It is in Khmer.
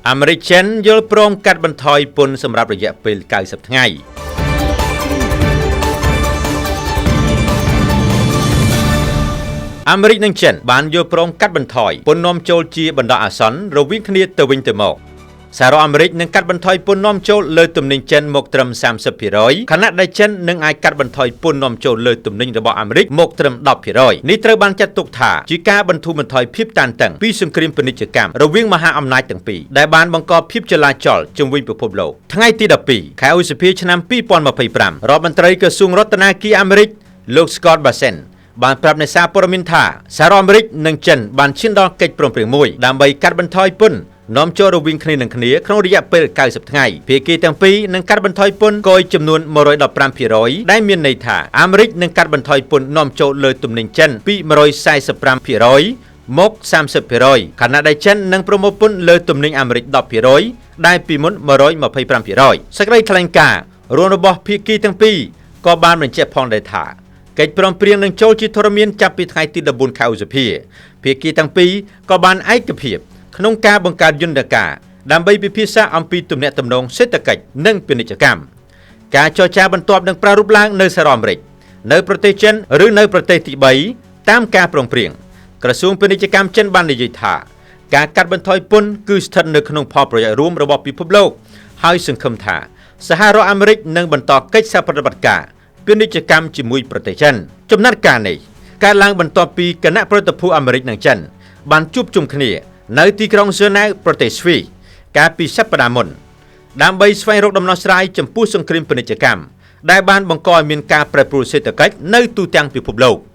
អាមេរិកចិនយល់ព្រមកាត់បន្ថយពន្ធសម្រាប់រយៈពេល90ថ្ងៃអាមេរិកនិងចិនបានយល់ព្រមកាត់បន្ថយពន្ធនាំចូលជាបណ្ដោះអាសន្នរវាងគ្នាទៅវិញទៅមកសហរដ្ឋអាមេរិកនឹងកាត់បន្ថយពន្ធនាំចូលលើទំនិញចិនមកត្រឹម 30% ខណៈដែលចិននឹងអាចកាត់បន្ថយពន្ធនាំចូលលើទំនិញរបស់អាមេរិកមកត្រឹម 10% នេះត្រូវបានចាត់ទុកថាជាការបន្ធូរបន្ថយភាពតានតឹងពីសង្គ្រាមពាណិជ្ជកម្មរវាងមហាអំណាចទាំងពីរដែលបានបង្កភាពចលាចលជុំវិញពិភពលោកថ្ងៃទី 12 ខែឧសភាឆ្នាំ 2025 រដ្ឋមន្ត្រីក្រសួងរដ្ឋាភិបាលអាមេរិកលោក Scott Bessent បានប្រាប់អ្នកសារព័ត៌មានថាសហរដ្ឋអាមេរិកនិងចិនបានឈានដល់កិច្ចព្រមព្រៀងមួយដើម្បីកាត់បន្ថយពន្ធនាំចូលរវាងគ្នានឹងគ្នាក្នុងរយៈពេល90ថ្ងៃភាគីទាំងពីរនឹងកាត់បន្ថយពន្ធគយចំនួន 115% ដែលមានន័យថាអាមេរិកនឹងកាត់បន្ថយពន្ធនាំចូលលើទំនិញចិនពី 145% មក 30% ខណៈដែលចិននឹងប្រមូលពន្ធលើទំនិញអាមេរិក 10% ដែលពីមុន 125% សេចក្តីថ្លែងការណ៍រួមរបស់ភាគីទាំងពីរក៏បានបញ្ជាក់ផងដែរថាកិច្ចព្រមព្រៀងនឹងចូលជាធរមានចាប់ពីថ្ងៃទី 14 ខែឧសភាភាគីទាំងពីរក៏បានឯកភាពក្នុងការបង្កើតយន្តការដើម្បីពិភាក្សាអំពីទំនាក់ទំនងសេដ្ឋកិច្ចនិងពាណិជ្ជកម្មការចរចាបន្ទាប់នឹងប្រារព្ធឡើងនៅសហរដ្ឋអាមេរិកនៅប្រទេសចិនឬនៅប្រទេសទី3តាមការព្រមព្រៀងក្រសួងពាណិជ្ជកម្មចិនបាននិយាយថាការកាត់បន្ថយពន្ធគឺស្ថិតនៅក្នុងផលប្រយោជន៍រួមរបស់ពិភពលោកហើយសង្ឃឹមថាសហរដ្ឋអាមេរិកនឹងបន្តកិច្ចសហប្រតិបត្តិការពាណិជ្ជកម្មជាមួយប្រទេសចិនចំណាត់ការនេះកើតឡើងបន្ទាប់ពីគណៈប្រតិភូអាមេរិកនិងចិនបានជួបជុំគ្នានៅទីក្រុងហ្សឺណែវប្រទេសស្វីសកាលពីសប្តាហ៍មុនដើម្បីស្វែងរកដំណោះស្រាយចំពោះសង្គ្រាមពាណិជ្ជកម្មដែលបានបង្កឲ្យមានការប្រែប្រួលសេដ្ឋកិច្ចនៅទូទាំងពិភពលោក។